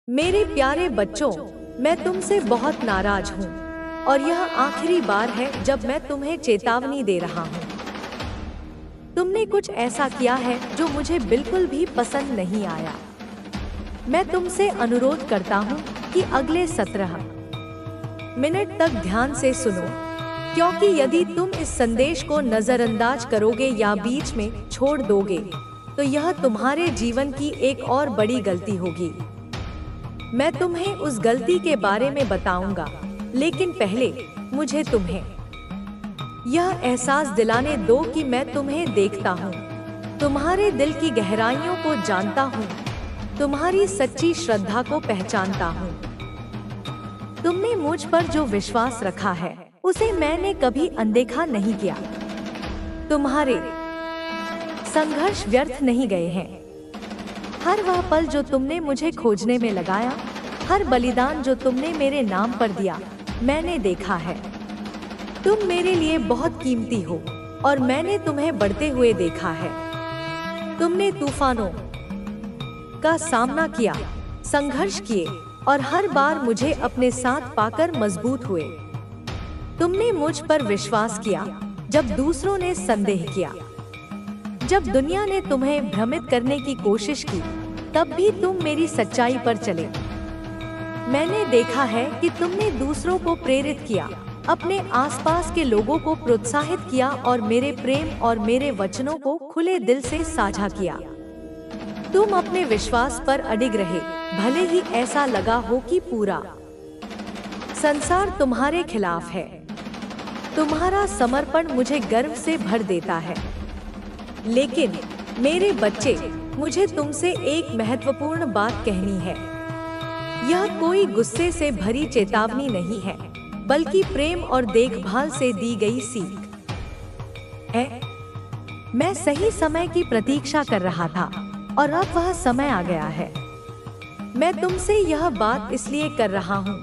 मेरे प्यारे बच्चों, मैं तुमसे बहुत नाराज हूँ और यह आखिरी बार है जब मैं तुम्हें चेतावनी दे रहा हूँ। तुमने कुछ ऐसा किया है जो मुझे बिल्कुल भी पसंद नहीं आया। मैं तुमसे अनुरोध करता हूँ कि अगले 17 मिनट तक ध्यान से सुनो, क्योंकि यदि तुम इस संदेश को नजरअंदाज करोगे या बीच में छोड़ दोगे, तो यह तुम्हारे जीवन की एक और बड़ी गलती होगी। मैं तुम्हें उस गलती के बारे में बताऊंगा, लेकिन पहले मुझे तुम्हें यह एहसास दिलाने दो कि मैं तुम्हें देखता हूँ, तुम्हारे दिल की गहराइयों को जानता हूँ, तुम्हारी सच्ची श्रद्धा को पहचानता हूँ। तुमने मुझ पर जो विश्वास रखा है, उसे मैंने कभी अनदेखा नहीं किया। तुम्हारे संघर्ष व्यर्थ नहीं गए हैं। हर वह पल जो तुमने मुझे खोजने में लगाया, हर बलिदान जो तुमने मेरे नाम पर दिया, मैंने देखा है। तुम मेरे लिए बहुत कीमती हो और मैंने तुम्हें बढ़ते हुए देखा है। तुमने तूफानों का सामना किया, संघर्ष किए और हर बार मुझे अपने साथ पाकर मजबूत हुए। तुमने मुझ पर विश्वास किया जब दूसरों ने संदेह किया। जब दुनिया ने तुम्हें भ्रमित करने की कोशिश की, तब भी तुम मेरी सच्चाई पर चले। मैंने देखा है कि तुमने दूसरों को प्रेरित किया, अपने आसपास के लोगों को प्रोत्साहित किया और मेरे प्रेम और मेरे वचनों को खुले दिल से साझा किया। तुम अपने विश्वास पर अडिग रहे, भले ही ऐसा लगा हो कि पूरा संसार तुम्हारे खिलाफ है। तुम्हारा समर्पण मुझे गर्व से भर देता है। लेकिन मेरे बच्चे, मुझे तुमसे एक महत्वपूर्ण बात कहनी है। यह कोई गुस्से से भरी चेतावनी नहीं है, बल्कि प्रेम और देखभाल से दी गई सीख है। मैं सही समय की प्रतीक्षा कर रहा था और अब वह समय आ गया है। मैं तुमसे यह बात इसलिए कर रहा हूँ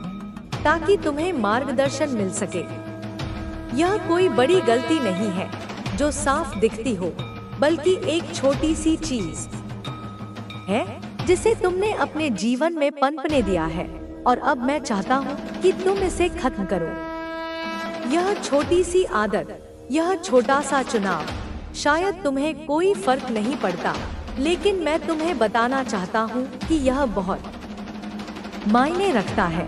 ताकि तुम्हें मार्गदर्शन मिल सके। यह कोई बड़ी गलती नहीं है जो साफ दिखती हो, बल्कि एक छोटी सी चीज है जिसे तुमने अपने जीवन में पनपने दिया है, और अब मैं चाहता हूँ कि तुम इसे खत्म करो। यह छोटी सी आदत, यह छोटा सा चुनाव, शायद तुम्हें कोई फर्क नहीं पड़ता, लेकिन मैं तुम्हें बताना चाहता हूँ कि यह बहुत मायने रखता है।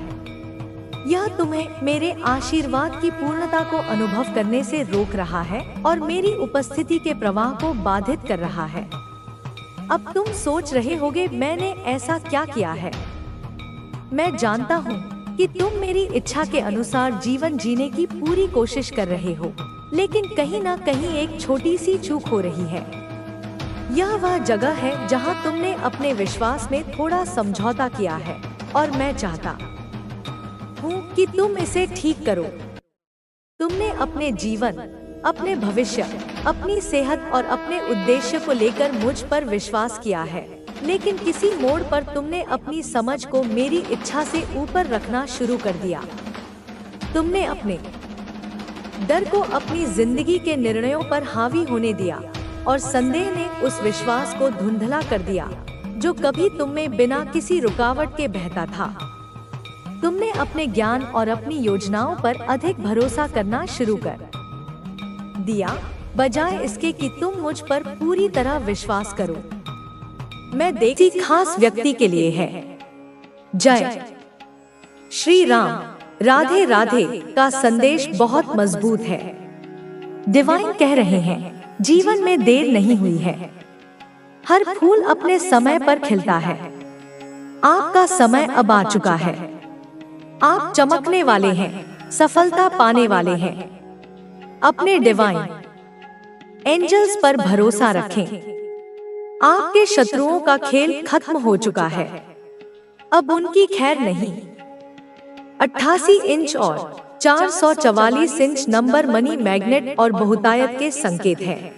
यह तुम्हें मेरे आशीर्वाद की पूर्णता को अनुभव करने से रोक रहा है और मेरी उपस्थिति के प्रवाह को बाधित कर रहा है। अब तुम सोच रहे होगे, मैंने ऐसा क्या किया है? मैं जानता हूँ कि तुम मेरी इच्छा के अनुसार जीवन जीने की पूरी कोशिश कर रहे हो, लेकिन कहीं ना कहीं एक छोटी सी चूक हो रही है। यह वह जगह है जहाँ तुमने अपने विश्वास में थोड़ा समझौता किया है, और मैं चाहता हूँ कि तुम इसे ठीक करो। तुमने अपने जीवन, अपने भविष्य, अपनी सेहत और अपने उद्देश्य को लेकर मुझ पर विश्वास किया है, लेकिन किसी मोड़ पर तुमने अपनी समझ को मेरी इच्छा से ऊपर रखना शुरू कर दिया। तुमने अपने डर को अपनी जिंदगी के निर्णयों पर हावी होने दिया, और संदेह ने उस विश्वास को धुंधला कर दिया जो कभी तुम में बिना किसी रुकावट के बहता था। तुमने अपने ज्ञान और अपनी योजनाओं पर अधिक भरोसा करना शुरू कर दिया, बजाय इसके कि तुम मुझ पर पूरी तरह विश्वास करो। मैं देखती खास व्यक्ति के लिए है। जय श्री राम, राधे राधे का संदेश बहुत मजबूत है। डिवाइन कह रहे हैं, जीवन में देर नहीं हुई है। हर फूल अपने समय पर खिलता है। आपका समय अब आ चुका है। आप चमकने वाले हैं, सफलता पाने वाले हैं। अपने डिवाइन एंजल्स पर भरोसा रखें। आपके शत्रुओं का खेल खत्म हो चुका है। अब उनकी खैर नहीं। 88 इंच और 444 इंच नंबर मनी मैग्नेट और बहुतायत के संकेत हैं।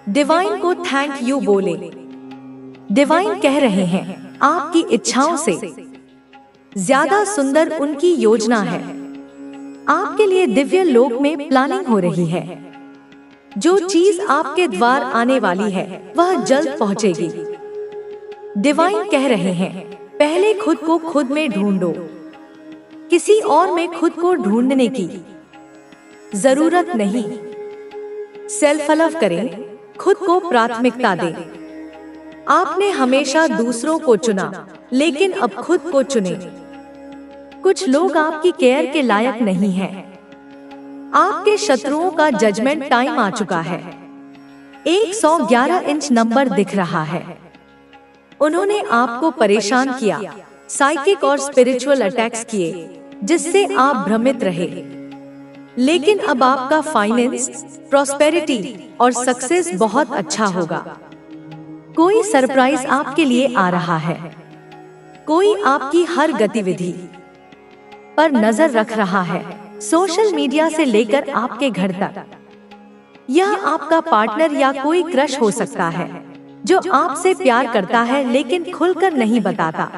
डिवाइन को थैंक यू बोले। डिवाइन कह रहे हैं, आपकी इच्छाओं से ज्यादा सुंदर उनकी योजना है। आपके लिए दिव्य लोक में प्लानिंग हो रही है। जो चीज आपके द्वार आने वाली है, वह जल्द पहुंचेगी। डिवाइन कह रहे हैं, पहले खुद को खुद में ढूंढो। किसी और में खुद को ढूंढने की जरूरत नहीं। सेल्फ लव करें, खुद को प्राथमिकता दें। आपने हमेशा दूसरों को चुना, लेकिन अब खुद को चुने। कुछ लोग आपकी केयर के लायक नहीं हैं। आपके शत्रुओं का जजमेंट टाइम आ चुका है। 111 इंच नंबर दिख रहा है। उन्होंने आपको परेशान किया, साइकिक और स्पिरिचुअल अटैक्स किए, जिससे आप भ्रमित रहे। लेकिन अब आपका फाइनेंस, प्रॉस्पेरिटी और सक्सेस बहुत अच्छा होगा। कोई सरप्राइज आपके लिए आ रहा है। कोई आपकी हर गतिविधि पर नजर रख रहा है, सोशल मीडिया से लेकर आपके घर तक। यह आपका पार्टनर या कोई क्रश हो सकता है जो आपसे प्यार करता है लेकिन खुलकर नहीं बताता।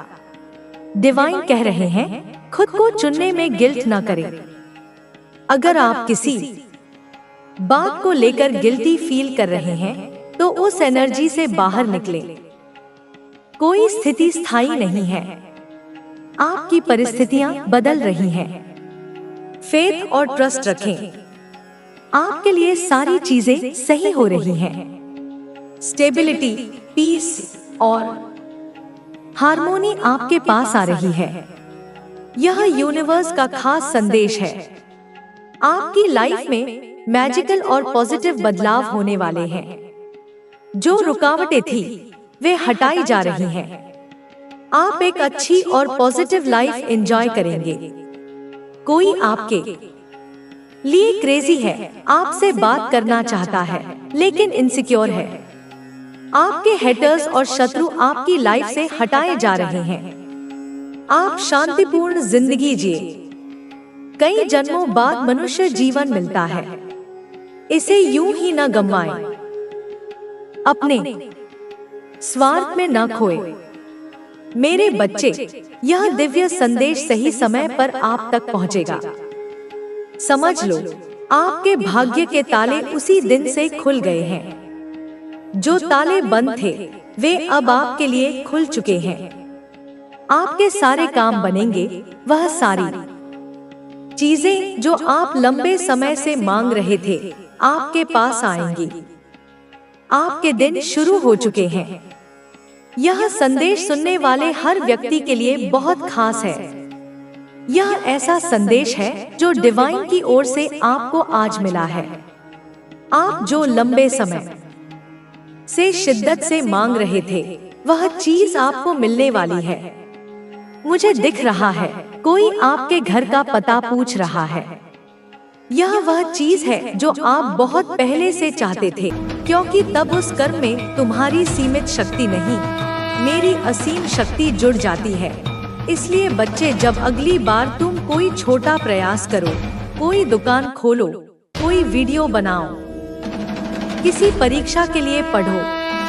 डिवाइन कह रहे हैं, खुद को चुनने में गिल्ट न करें। अगर आप किसी बात को लेकर गिल्टी फील कर रहे हैं, तो उस एनर्जी से बाहर निकलें। कोई स्थिति स्थायी नहीं है। आपकी परिस्थितियां बदल रही हैं। फेथ और ट्रस्ट रखें। आपके लिए सारी चीजें सही हो रही हैं। स्टेबिलिटी, पीस और हार्मोनी आपके पास आ रही है। यह यूनिवर्स का खास संदेश है। आपकी लाइफ में मैजिकल और पॉजिटिव बदलाव होने वाले हैं। जो रुकावटें थी, वे हटाई जा रही हैं। आप एक अच्छी और पॉजिटिव लाइफ एंजॉय करेंगे। कोई आपके लिए क्रेजी है, आपसे बात करना चाहता है, लेकिन इनसिक्योर है। आपके हेटर्स और शत्रु आपकी लाइफ से हटाए जा रहे हैं। आप शांतिपूर्ण जिंदगी जिए। कई जन्मों बाद मनुष्य जीवन मिलता है, इसे यूं ही न गंवाएं। अपने स्वार्थ में न खोए। मेरे बच्चे, यह दिव्य संदेश सही समय पर आप तक पहुंचेगा। समझ लो, आपके भाग्य के ताले उसी दिन से खुल गए हैं। जो ताले बंद थे, वे अब आपके लिए खुल चुके हैं। आपके सारे काम बनेंगे। वह सारी चीजें जो आप लंबे समय से मांग रहे थे, आपके पास आएंगी। आपके दिन शुरू हो चुके हैं। यह संदेश सुनने वाले हर व्यक्ति के लिए बहुत खास है। यह ऐसा संदेश है जो डिवाइन की ओर से आपको आज मिला है। आप जो लंबे समय से शिद्दत से मांग रहे थे, वह चीज आपको मिलने वाली है। मुझे दिख रहा है, कोई आपके घर का पता पूछ रहा है। यह वह चीज है जो आप बहुत पहले से चाहते थे, क्योंकि तब उस कर्म में तुम्हारी सीमित शक्ति नहीं, मेरी असीम शक्ति जुड़ जाती है। इसलिए बच्चे, जब अगली बार तुम कोई छोटा प्रयास करो, कोई दुकान खोलो, कोई वीडियो बनाओ, किसी परीक्षा के लिए पढ़ो,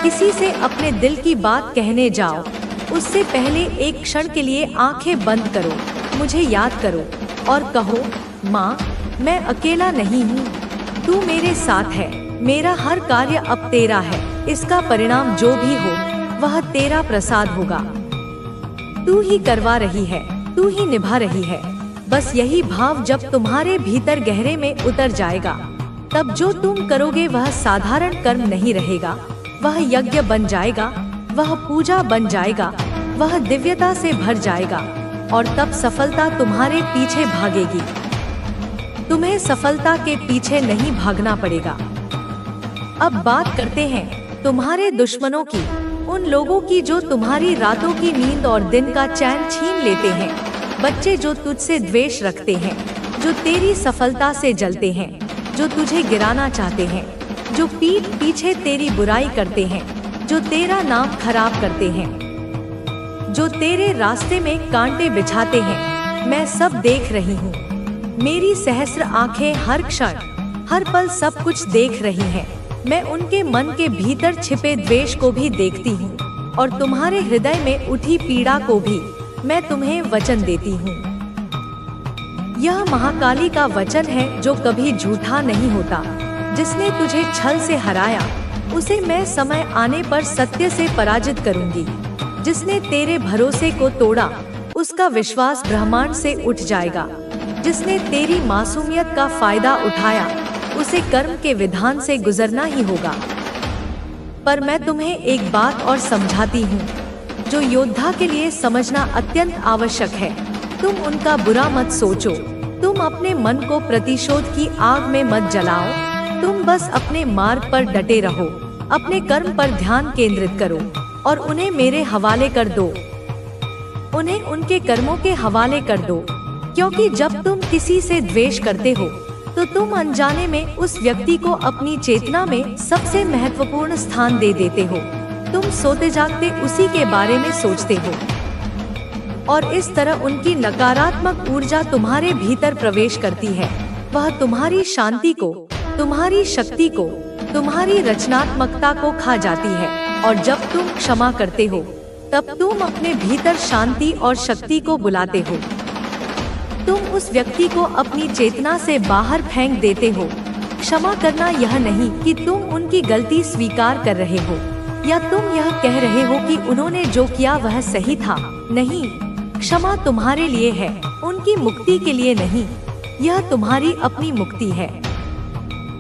किसी से अपने दिल की बात कहने जाओ, उससे पहले एक क्षण के लिए आंखें बंद करो, मुझे याद करो और कहो, माँ, मैं अकेला नहीं हूँ, तू मेरे साथ है। मेरा हर कार्य अब तेरा है। इसका परिणाम जो भी हो, वह तेरा प्रसाद होगा। तू ही करवा रही है, तू ही निभा रही है। बस यही भाव जब तुम्हारे भीतर गहरे में उतर जाएगा, तब जो तुम करोगे वह साधारण कर्म नहीं रहेगा, वह यज्ञ बन जाएगा, वह पूजा बन जाएगा, वह दिव्यता से भर जाएगा, और तब सफलता तुम्हारे पीछे भागेगी। तुम्हें सफलता के पीछे नहीं भागना पड़ेगा। अब बात करते हैं तुम्हारे दुश्मनों की, उन लोगों की जो तुम्हारी रातों की नींद और दिन का चैन छीन लेते हैं। बच्चे जो तुझसे द्वेष रखते हैं, जो तेरी सफलता से जलते हैं, जो तुझे गिराना चाहते हैं, जो पीठ पीछे तेरी बुराई करते हैं, जो तेरा नाम खराब करते हैं, जो तेरे रास्ते में कांटे बिछाते हैं, मैं सब देख रही हूँ। मेरी सहस्र आंखें हर क्षण, हर पल सब कुछ देख रही हैं। मैं उनके मन के भीतर छिपे द्वेष को भी देखती हूँ, और तुम्हारे हृदय में उठी पीड़ा को भी मैं तुम्हें वचन देती हूँ। यह महाकाली का वचन है जो कभी झूठा नहीं होता। जिसने तुझे छल से हराया, उसे मैं समय आने पर सत्य से पराजित करूंगी। जिसने तेरे भरोसे को तोड़ा उसका विश्वास ब्रह्मांड से उठ जाएगा। जिसने तेरी मासूमियत का फायदा उठाया उसे कर्म के विधान से गुजरना ही होगा। पर मैं तुम्हें एक बात और समझाती हूँ जो योद्धा के लिए समझना अत्यंत आवश्यक है। तुम उनका बुरा मत सोचो। तुम अपने मन को प्रतिशोध की आग में मत जलाओ। तुम बस अपने मार्ग पर डटे रहो, अपने कर्म पर ध्यान केंद्रित करो और उन्हें मेरे हवाले कर दो। उन्हें उनके कर्मों के हवाले कर दो, क्योंकि जब तुम किसी से द्वेष करते हो तो तुम अनजाने में उस व्यक्ति को अपनी चेतना में सबसे महत्वपूर्ण स्थान दे देते हो। तुम सोते जागते उसी के बारे में सोचते हो और इस तरह उनकी नकारात्मक ऊर्जा तुम्हारे भीतर प्रवेश करती है। वह तुम्हारी शांति को, तुम्हारी शक्ति को, तुम्हारी रचनात्मकता को खा जाती है। और जब तुम क्षमा करते हो तब तुम अपने भीतर शांति और शक्ति को बुलाते हो। तुम उस व्यक्ति को अपनी चेतना से बाहर फेंक देते हो। क्षमा करना यह नहीं कि तुम उनकी गलती स्वीकार कर रहे हो या तुम यह कह रहे हो कि उन्होंने जो किया वह सही था। नहीं, क्षमा तुम्हारे लिए है, उनकी मुक्ति के लिए नहीं। यह तुम्हारी अपनी मुक्ति है।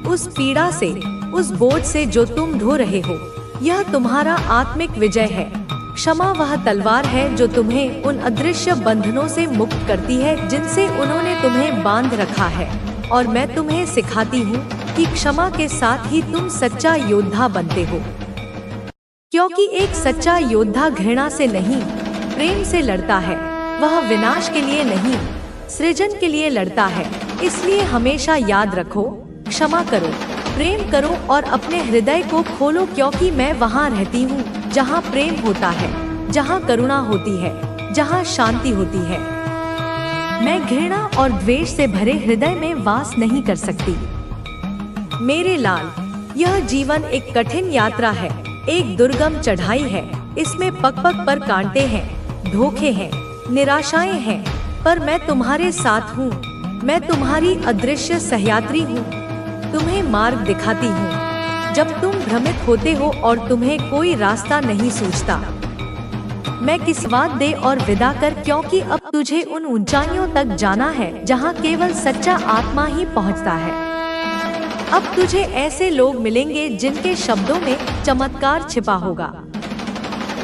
उस पीड़ा से, उस बोझ से जो तुम ढो रहे हो, यह तुम्हारा आत्मिक विजय है। क्षमा वह तलवार है जो तुम्हें उन अदृश्य बंधनों से मुक्त करती है जिनसे उन्होंने तुम्हें बांध रखा है। और मैं तुम्हें सिखाती हूँ कि क्षमा के साथ ही तुम सच्चा योद्धा बनते हो, क्योंकि एक सच्चा योद्धा घृणा से नहीं, प्रेम से लड़ता है। वह विनाश के लिए नहीं, सृजन के लिए लड़ता है। इसलिए हमेशा याद रखो, क्षमा करो, प्रेम करो और अपने हृदय को खोलो, क्योंकि मैं वहाँ रहती हूँ जहाँ प्रेम होता है, जहाँ करुणा होती है, जहाँ शांति होती है। मैं घृणा और द्वेष से भरे हृदय में वास नहीं कर सकती। मेरे लाल, यह जीवन एक कठिन यात्रा है, एक दुर्गम चढ़ाई है। इसमें पग-पग पर कांटे हैं, धोखे हैं, निराशाएं हैं, पर मैं तुम्हारे साथ हूँ। मैं तुम्हारी अदृश्य सहयात्री हूँ, तुम्हें मार्ग दिखाती हूँ जब तुम भ्रमित होते हो और तुम्हें कोई रास्ता नहीं सूझता। मैं किस्मत दे और विदा कर, क्योंकि अब तुझे उन ऊंचाइयों तक जाना है जहाँ केवल सच्चा आत्मा ही पहुँचता है। अब तुझे ऐसे लोग मिलेंगे जिनके शब्दों में चमत्कार छिपा होगा,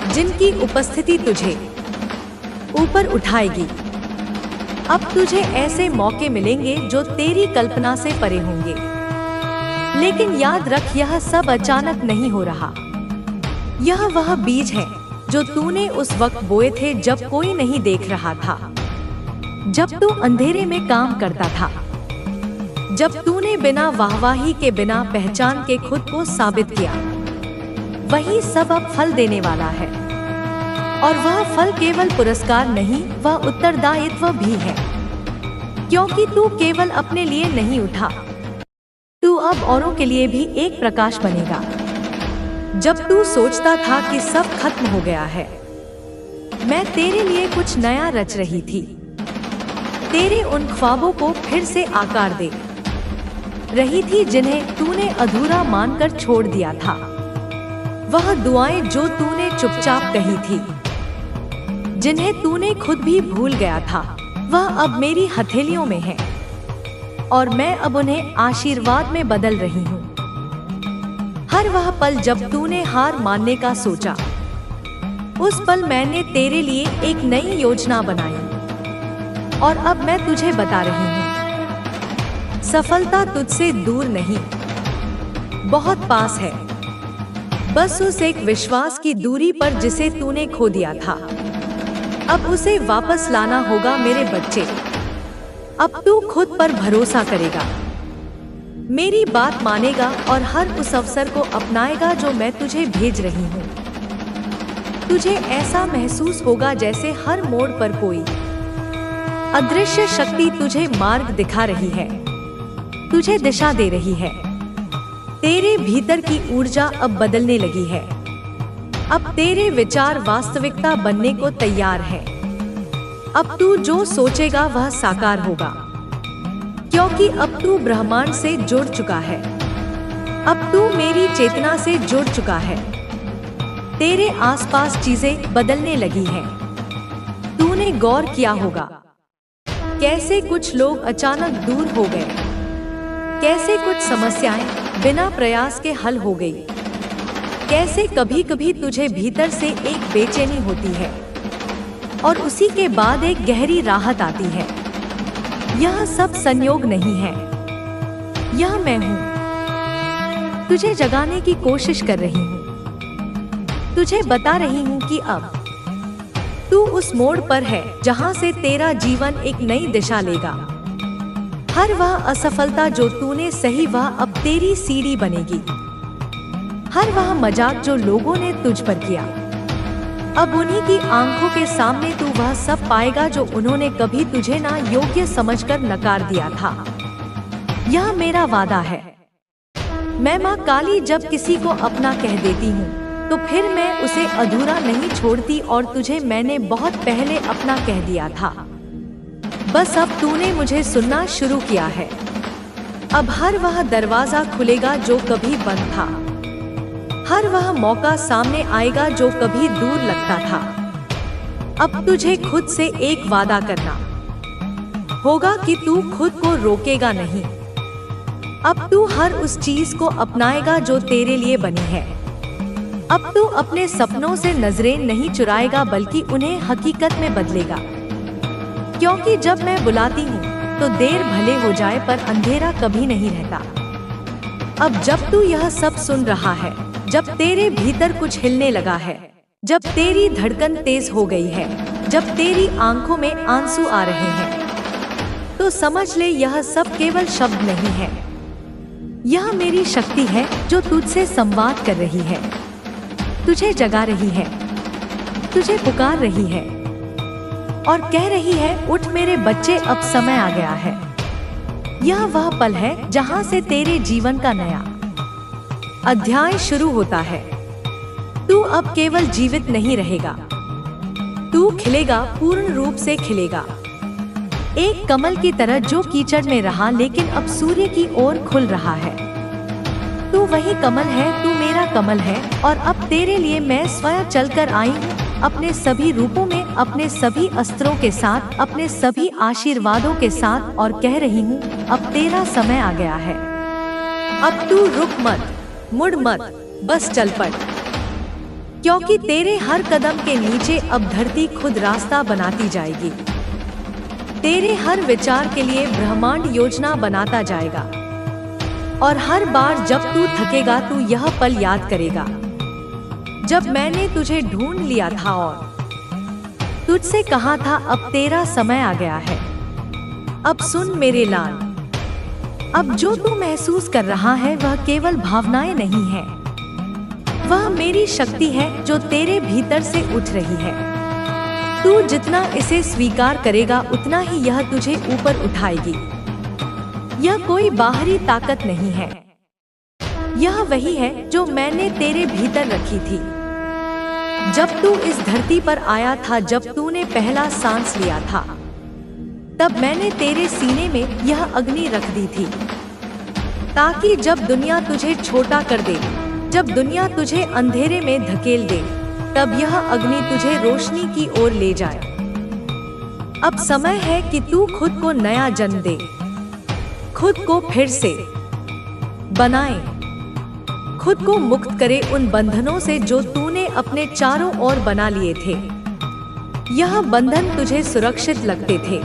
जिनकी उपस्थिति तुझे ऊपर उठाएगी। अब तुझे ऐसे मौके मिलेंगे जो तेरी कल्पना से परे होंगे। लेकिन याद रख, यह सब अचानक नहीं हो रहा। यह वह बीज है जो तूने उस वक्त बोए थे जब कोई नहीं देख रहा था, जब तू अंधेरे में काम करता था, जब तूने बिना वाहवाही के, बिना पहचान के खुद को साबित किया। वही सब अब फल देने वाला है। और वह फल केवल पुरस्कार नहीं, वह उत्तरदायित्व भी है, क्योंकि तू केवल अपने लिए नहीं उठा, तू अब औरों के लिए भी एक प्रकाश बनेगा। जब तू सोचता था कि सब खत्म हो गया है, मैं तेरे लिए कुछ नया रच रही थी। तेरे उन ख्वाबों को फिर से आकार दे रही थी जिन्हें तूने अधूरा मानकर छोड़ दिया था। वह दुआएं जो तूने चुपचाप कही थी, जिन्हें तूने खुद भी भूल गया था, वह अब मेरी हथेलियों में है और मैं अब उन्हें आशीर्वाद में बदल रही हूँ। हर वह पल जब तूने हार मानने का सोचा, उस पल मैंने तेरे लिए एक नई योजना बनाई। और अब मैं तुझे बता रही हूँ, सफलता तुझसे दूर नहीं, बहुत पास है। बस उस एक विश्वास की दूरी पर जिसे तूने खो दिया था। अब उसे वापस लाना होगा मेरे बच्चे। अब तू खुद पर भरोसा करेगा, मेरी बात मानेगा और हर उस अवसर को अपनाएगा जो मैं तुझे भेज रही हूँ। तुझे ऐसा महसूस होगा जैसे हर मोड़ पर कोई अदृश्य शक्ति तुझे मार्ग दिखा रही है, तुझे दिशा दे रही है। तेरे भीतर की ऊर्जा अब बदलने लगी है। अब तेरे विचार वास्तविकता बनने को तैयार है। अब तू जो सोचेगा वह साकार होगा, क्योंकि अब तू ब्रह्मांड से जुड़ चुका है। अब तू मेरी चेतना से जुड़ चुका है। तेरे आसपास चीजें बदलने लगी हैं। तूने गौर किया होगा कैसे कुछ लोग अचानक दूर हो गए, कैसे कुछ समस्याएं बिना प्रयास के हल हो गई, कैसे कभी कभी तुझे भीतर से एक बेचैनी होती है और उसी के बाद एक गहरी राहत आती है। यह सब संयोग नहीं है, यह मैं हूँ। तुझे जगाने की कोशिश कर रही हूँ, तुझे बता रही हूँ कि अब तू उस मोड़ पर है जहाँ से तेरा जीवन एक नई दिशा लेगा। हर वह असफलता जो तूने सही वह अब तेरी सीढ़ी बनेगी। हर वह मजाक जो लोगों ने तुझ पर किया, अब उन्हीं की आंखों के सामने तू वह सब पाएगा जो उन्होंने कभी तुझे ना योग्य समझकर नकार दिया था। यह मेरा वादा है। मैं माँ काली जब किसी को अपना कह देती हूँ तो फिर मैं उसे अधूरा नहीं छोड़ती, और तुझे मैंने बहुत पहले अपना कह दिया था। बस अब तूने मुझे सुनना शुरू किया है। अब हर वह दरवाजा खुलेगा जो कभी बंद था, हर वह मौका सामने आएगा जो कभी दूर लगता था। अब तुझे खुद से एक वादा करना होगा कि तू खुद को रोकेगा नहीं। अब तू हर उस चीज को अपनाएगा जो तेरे लिए बनी है। अब तू अपने सपनों से नजरें नहीं चुराएगा बल्कि उन्हें हकीकत में बदलेगा। क्योंकि जब मैं बुलाती हूँ तो देर भले हो जाए पर अंधेरा कभी नहीं रहता। अब जब तू यह सब सुन रहा है, जब तेरे भीतर कुछ हिलने लगा है, जब तेरी धड़कन तेज हो गई है, जब तेरी आंखों में आंसू आ रहे हैं, तो समझ ले यह सब केवल शब्द नहीं है। यह मेरी शक्ति है जो तुझसे संवाद कर रही है, तुझे जगा रही है, तुझे पुकार रही है और कह रही है, उठ मेरे बच्चे, अब समय आ गया है। यह वह पल है जहां से तेरे जीवन का नया अध्याय शुरू होता है। तू अब केवल जीवित नहीं रहेगा, तू खिलेगा, पूर्ण रूप से खिलेगा। एक कमल की तरह जो कीचड़ में रहा लेकिन अब सूर्य की ओर खुल रहा है। तू वही कमल है, तू मेरा कमल है, और अब तेरे लिए मैं स्वयं चलकर आई हूँ, अपने सभी रूपों में, अपने सभी अस्त्रों के साथ, अपने सभी आशीर्वादों के साथ, और कह रही हूँ, अब तेरा समय आ गया है। अब तू रुक मत, मुड़ मत, बस चल पड़। क्योंकि तेरे हर कदम के नीचे अब धरती खुद रास्ता बनाती जाएगी। तेरे हर विचार के लिए ब्रह्मांड योजना बनाता जाएगा। और हर बार जब तू थकेगा तू यह पल याद करेगा, जब मैंने तुझे ढूंढ लिया था और तुझसे कहा था, अब तेरा समय आ गया है। अब सुन मेरे लाल, अब जो तू महसूस कर रहा है वह केवल भावनाएं नहीं है, वह मेरी शक्ति है जो तेरे भीतर से उठ रही है। तू जितना इसे स्वीकार करेगा उतना ही यह तुझे ऊपर उठाएगी। यह कोई बाहरी ताकत नहीं है, यह वही है जो मैंने तेरे भीतर रखी थी। जब तू इस धरती पर आया था, जब तूने पहला सांस लिया था, तब मैंने तेरे सीने में यह अग्नि रख दी थी, ताकि जब दुनिया तुझे छोटा कर दे, जब दुनिया तुझे अंधेरे में धकेल दे, तब यह अग्नि तुझे रोशनी की ओर ले जाए। अब समय है कि तू खुद को नया जन्म दे, खुद को फिर से बनाए, खुद को मुक्त करे उन बंधनों से जो तूने अपने चारों ओर बना लिए थे। यह बंधन तुझे सुरक्षित लगते थे,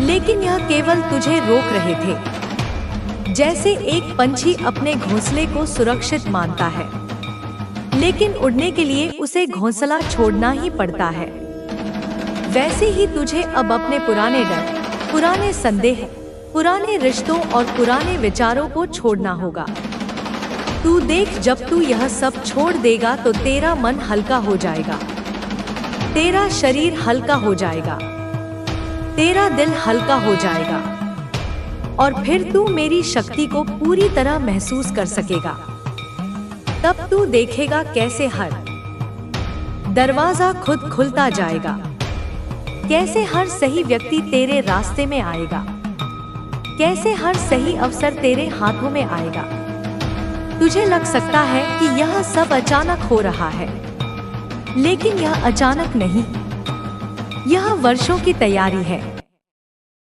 लेकिन यह केवल तुझे रोक रहे थे। जैसे एक पंछी अपने घोंसले को सुरक्षित मानता है, लेकिन उड़ने के लिए उसे घोंसला छोड़ना ही पड़ता है, वैसे ही तुझे अब अपने पुराने डर, पुराने संदेह, पुराने रिश्तों और पुराने विचारों को छोड़ना होगा। तू देख, जब तू यह सब छोड़ देगा तो तेरा मन हल्का हो जाएगा, तेरा शरीर हल्का हो जाएगा, तेरा दिल हल्का हो जाएगा, और फिर तू मेरी शक्ति को पूरी तरह महसूस कर सकेगा। तब तू देखेगा कैसे हर दरवाजा खुद खुलता जाएगा, कैसे हर सही व्यक्ति तेरे रास्ते में आएगा, कैसे हर सही अवसर तेरे हाथों में आएगा। तुझे लग सकता है कि यह सब अचानक हो रहा है, लेकिन यह अचानक नहीं। यह वर्षों की तैयारी है।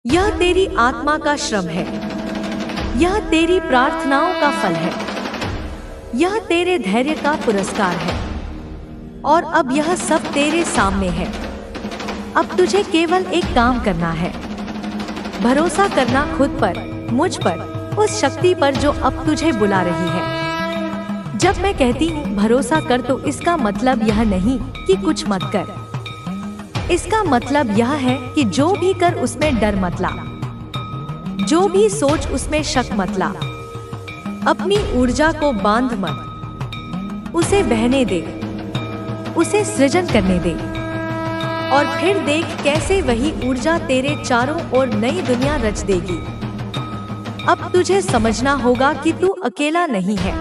यह तेरी आत्मा का श्रम है। यह तेरी प्रार्थनाओं का फल है। यह तेरे धैर्य का पुरस्कार है। और अब यह सब तेरे सामने है। अब तुझे केवल एक काम करना है, भरोसा करना खुद पर, मुझ पर, उस शक्ति पर जो अब तुझे बुला रही है। जब मैं कहती हूँ भरोसा कर, तो इसका मतलब यह नहीं कि कुछ मत कर। इसका मतलब यह है कि जो भी कर उसमें डर मत ला, जो भी सोच उसमें शक मत ला। अपनी ऊर्जा को बांध मत, उसे बहने दे, उसे सृजन करने दे। और फिर देख कैसे वही ऊर्जा तेरे चारों ओर नई दुनिया रच देगी। अब तुझे समझना होगा कि तू अकेला नहीं है।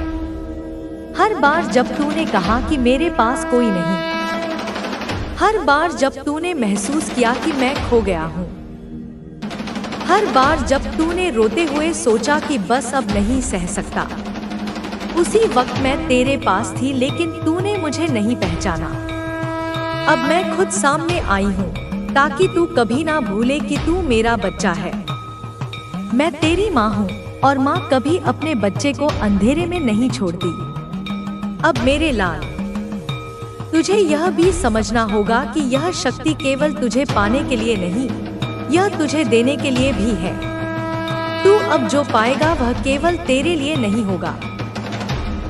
हर बार जब तूने कहा कि मेरे पास कोई नहीं, हर बार जब तूने महसूस किया कि मैं खो गया हूँ, हर बार जब तूने रोते हुए सोचा कि बस अब नहीं सह सकता, उसी वक्त मैं तेरे पास थी, लेकिन तूने मुझे नहीं पहचाना। अब मैं खुद सामने आई हूँ ताकि तू कभी ना भूले कि तू मेरा बच्चा है। मैं तेरी माँ हूँ और माँ कभी अपने बच्चे को अंधेरे में नहीं छोड़ती। अब मेरे लाल, तुझे यह भी समझना होगा कि यह शक्ति केवल तुझे पाने के लिए नहीं, यह तुझे देने के लिए भी है। तू अब जो पाएगा वह केवल तेरे लिए नहीं होगा,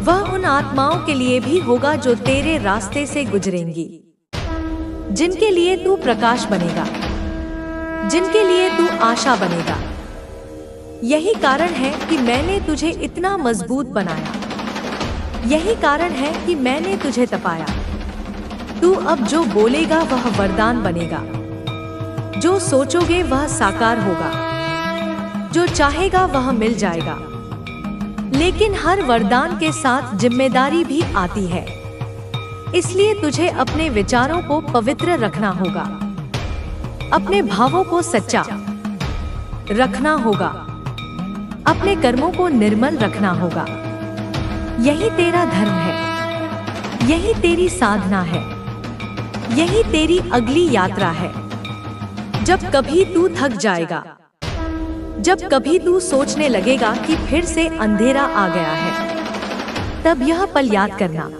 वह उन आत्माओं के लिए भी होगा जो तेरे रास्ते से गुजरेंगी, जिनके लिए तू प्रकाश बनेगा, जिनके लिए तू आशा बनेगा। यही कारण है कि मैंने तुझे इतना मजबूत बनाया। यही कारण है कि मैंने तुझे तपाया। तू अब जो बोलेगा वह वरदान बनेगा, जो सोचोगे वह साकार होगा, जो चाहेगा वह मिल जाएगा। लेकिन हर वरदान के साथ जिम्मेदारी भी आती है, इसलिए तुझे अपने विचारों को पवित्र रखना होगा, अपने भावों को सच्चा रखना होगा, अपने कर्मों को निर्मल रखना होगा। यही तेरा धर्म है, यही तेरी साधना है, यही तेरी अगली यात्रा है। जब कभी तू थक जाएगा, जब कभी तू सोचने लगेगा कि फिर से अंधेरा आ गया है, तब यह पल याद करना,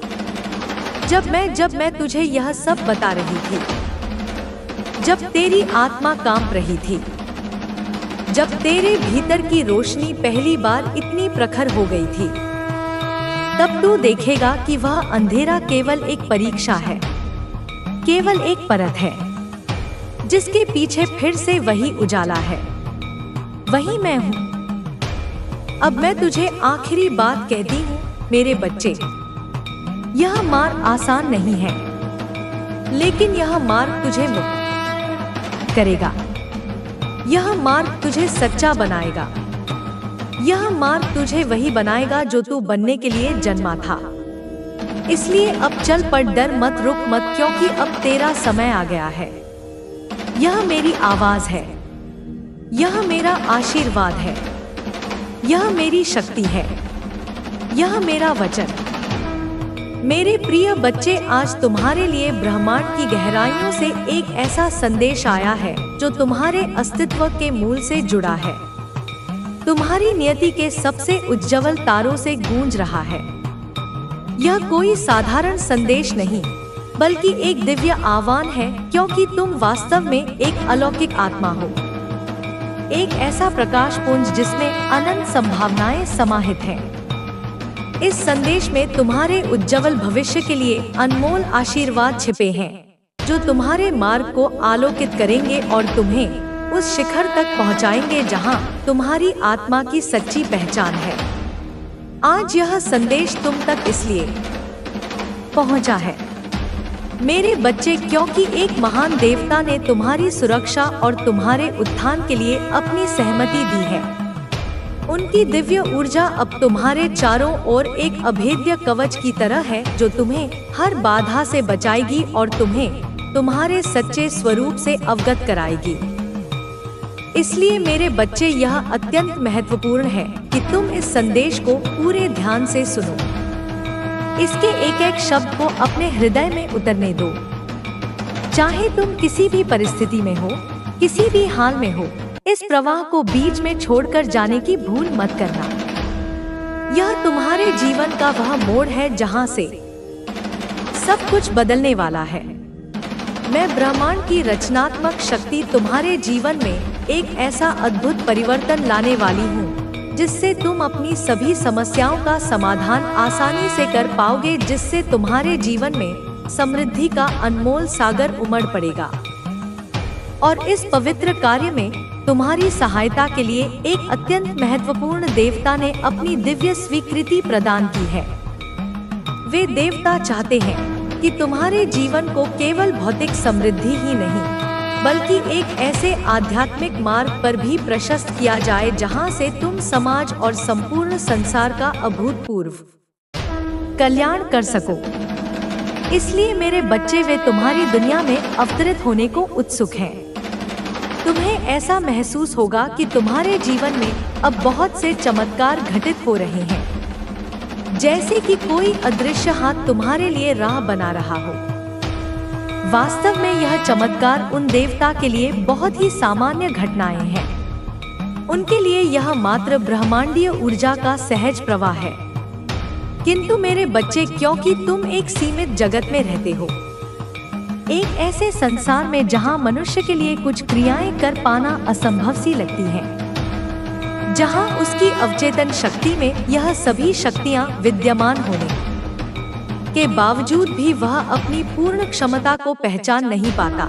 जब मैं तुझे यह सब बता रही थी, जब तेरी आत्मा कांप रही थी, जब तेरे भीतर की रोशनी पहली बार इतनी प्रखर हो गई थी, तब तू देखेगा कि वह अंधेरा केवल एक परीक्षा है, केवल एक परत है, जिसके पीछे फिर से वही उजाला है, वही मैं हूँ। अब मैं तुझे आखिरी बात कहती हूँ मेरे बच्चे, यह मार्ग आसान नहीं है, लेकिन यह मार्ग तुझे मुक्त करेगा। यह मार्ग तुझे सच्चा बनाएगा। यह मार्ग तुझे वही बनाएगा जो तू बनने के लिए जन्मा था। इसलिए अब चल पड़, डर मत, रुक मत, क्योंकि अब तेरा समय आ गया है। यह मेरी आवाज है, यह मेरा आशीर्वाद है, यह मेरी शक्ति है, यह मेरा वचन। मेरे प्रिय बच्चे, आज तुम्हारे लिए ब्रह्मांड की गहराइयों से एक ऐसा संदेश आया है जो तुम्हारे अस्तित्व के मूल से जुड़ा है, तुम्हारी नियति के सबसे उज्जवल तारों से गूंज रहा है। यह कोई साधारण संदेश नहीं, बल्कि एक दिव्य आह्वान है, क्योंकि तुम वास्तव में एक अलौकिक आत्मा हो, एक ऐसा प्रकाश पुंज जिसमें अनंत संभावनाएं समाहित हैं। इस संदेश में तुम्हारे उज्जवल भविष्य के लिए अनमोल आशीर्वाद छिपे हैं, जो तुम्हारे मार्ग को आलोकित करेंगे और तुम्हें उस शिखर तक पहुंचाएंगे जहां तुम्हारी आत्मा की सच्ची पहचान है। आज यह संदेश तुम तक इसलिए पहुंचा है मेरे बच्चे, क्योंकि एक महान देवता ने तुम्हारी सुरक्षा और तुम्हारे उत्थान के लिए अपनी सहमति दी है। उनकी दिव्य ऊर्जा अब तुम्हारे चारों ओर एक अभेद्य कवच की तरह है, जो तुम्हें हर बाधा से बचाएगी और तुम्हें तुम्हारे सच्चे स्वरूप से अवगत कराएगी। इसलिए मेरे बच्चे, यह अत्यंत महत्वपूर्ण है कि तुम इस संदेश को पूरे ध्यान से सुनो। इसके एक एक शब्द को अपने हृदय में उतरने दो। चाहे तुम किसी भी परिस्थिति में हो, किसी भी हाल में हो, इस प्रवाह को बीच में छोड़कर जाने की भूल मत करना। यह तुम्हारे जीवन का वह मोड़ है जहां से सब कुछ बदलने वाला है। मैं ब्रह्मांड की रचनात्मक शक्ति तुम्हारे जीवन में एक ऐसा अद्भुत परिवर्तन लाने वाली हूँ जिससे तुम अपनी सभी समस्याओं का समाधान आसानी से कर पाओगे, जिससे तुम्हारे जीवन में समृद्धि का अनमोल सागर उमड़ पड़ेगा। और इस पवित्र कार्य में तुम्हारी सहायता के लिए एक अत्यंत महत्वपूर्ण देवता ने अपनी दिव्य स्वीकृति प्रदान की है। वे देवता चाहते हैं कि तुम्हारे जीवन को केवल भौतिक समृद्धि ही नहीं, बल्कि एक ऐसे आध्यात्मिक मार्ग पर भी प्रशस्त किया जाए जहां से तुम समाज और संपूर्ण संसार का अभूतपूर्व कल्याण कर सको। इसलिए मेरे बच्चे, वे तुम्हारी दुनिया में अवतरित होने को उत्सुक हैं। तुम्हें ऐसा महसूस होगा कि तुम्हारे जीवन में अब बहुत से चमत्कार घटित हो रहे हैं, जैसे कि कोई अदृश्य हाथ तुम्हारे लिए राह बना रहा हो। वास्तव में यह चमत्कार उन देवता के लिए बहुत ही सामान्य घटनाएं हैं। उनके लिए यह मात्र ब्रह्मांडीय ऊर्जा का सहज प्रवाह है। किंतु मेरे बच्चे, क्योंकि तुम एक सीमित जगत में रहते हो, एक ऐसे संसार में जहां मनुष्य के लिए कुछ क्रियाएं कर पाना असंभव सी लगती हैं, जहां उसकी अवचेतन शक्ति में यह सभी शक्तियां विद्यमान होने के बावजूद भी वह अपनी पूर्ण क्षमता को पहचान नहीं पाता।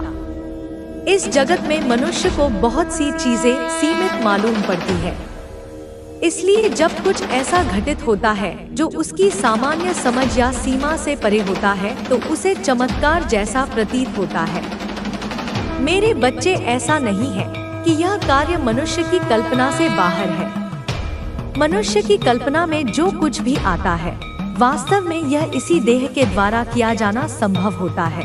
इस जगत में मनुष्य को बहुत सी चीजें सीमित मालूम पड़ती है। इसलिए जब कुछ ऐसा घटित होता है जो उसकी सामान्य समझ या सीमा से परे होता है, तो उसे चमत्कार जैसा प्रतीत होता है। मेरे बच्चे, ऐसा नहीं है कि यह कार्य मनुष्य की कल्पना से बाहर है। मनुष्य की कल्पना में जो कुछ भी आता है, वास्तव में यह इसी देह के द्वारा किया जाना संभव होता है,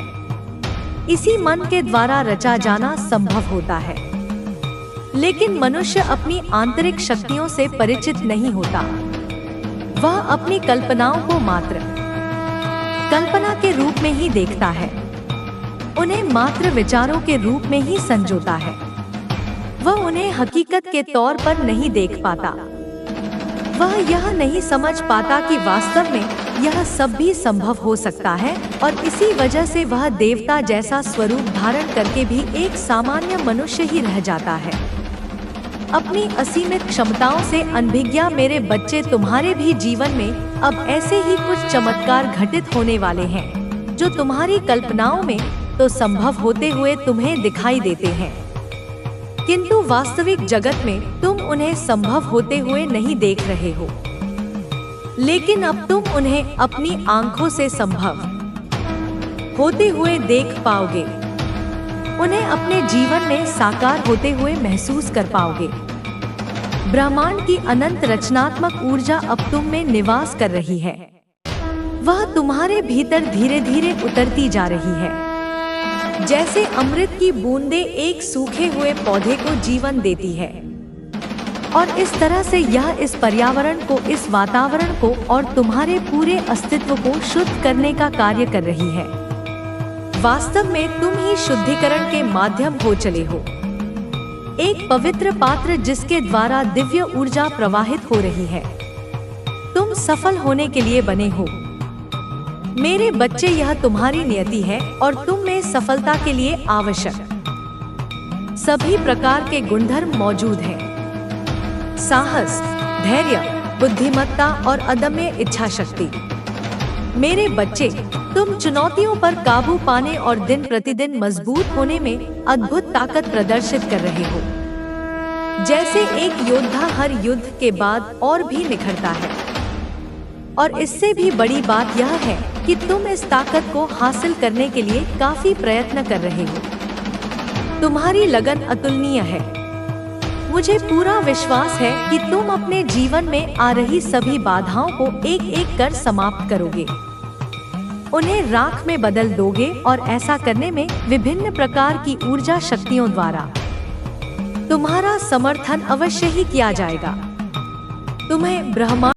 इसी मन के द्वारा रचा जाना संभव होता है। लेकिन मनुष्य अपनी आंतरिक शक्तियों से परिचित नहीं होता। वह अपनी कल्पनाओं को मात्र कल्पना के रूप में ही देखता है, उन्हें मात्र विचारों के रूप में ही संजोता है। वह उन्हें हकीकत के तौर पर नहीं देख पाता। वह यह नहीं समझ पाता कि वास्तव में यह सब भी संभव हो सकता है, और इसी वजह से वह देवता जैसा स्वरूप धारण करके भी एक सामान्य मनुष्य ही रह जाता है। अपनी असीमित क्षमताओं से अनभिज्ञ मेरे बच्चे, तुम्हारे भी जीवन में अब ऐसे ही कुछ चमत्कार घटित होने वाले हैं जो तुम्हारी कल्पनाओं में तो संभव होते हुए तुम्हें दिखाई देते हैं, किंतु वास्तविक जगत में तुम उन्हें संभव होते हुए नहीं देख रहे हो। लेकिन अब तुम उन्हें अपनी आंखों से संभव होते हुए देख पाओगे, उन्हें अपने जीवन में साकार होते हुए महसूस कर पाओगे। ब्रह्मांड की अनंत रचनात्मक ऊर्जा अब तुम में निवास कर रही है। वह तुम्हारे भीतर धीरे धीरे उतरती जा रही है, जैसे अमृत की बूंदें एक सूखे हुए पौधे को जीवन देती है। और इस तरह से यह इस पर्यावरण को, इस वातावरण को और तुम्हारे पूरे अस्तित्व को शुद्ध करने का कार्य कर रही है। वास्तव में तुम ही शुद्धिकरण के माध्यम हो चले हो, एक पवित्र पात्र जिसके द्वारा दिव्य ऊर्जा प्रवाहित हो रही है। तुम सफल होने के लिए बने हो मेरे बच्चे। यह तुम्हारी नियति है और तुम में सफलता के लिए आवश्यक सभी प्रकार के गुणधर्म मौजूद हैं। साहस, धैर्य, बुद्धिमत्ता और अदम्य इच्छा शक्ति। मेरे बच्चे, तुम चुनौतियों पर काबू पाने और दिन प्रतिदिन मजबूत होने में अद्भुत ताकत प्रदर्शित कर रहे हो। जैसे एक योद्धा हर युद्ध के बाद और भी निखरता है। और इससे भी बड़ी बात यह है कि तुम इस ताकत को हासिल करने के लिए काफी प्रयत्न कर रहे हो। तुम्हारी लगन अतुलनीय है। मुझे पूरा विश्वास है कि तुम अपने जीवन में आ रही सभी बाधाओं को एक एक कर समाप्त करोगे, उन्हें राख में बदल दोगे और ऐसा करने में विभिन्न प्रकार की ऊर्जा शक्तियों द्वारा तुम्हारा समर्थन अवश्य ही किया जाएगा। तुम्हें ब्रह्मांड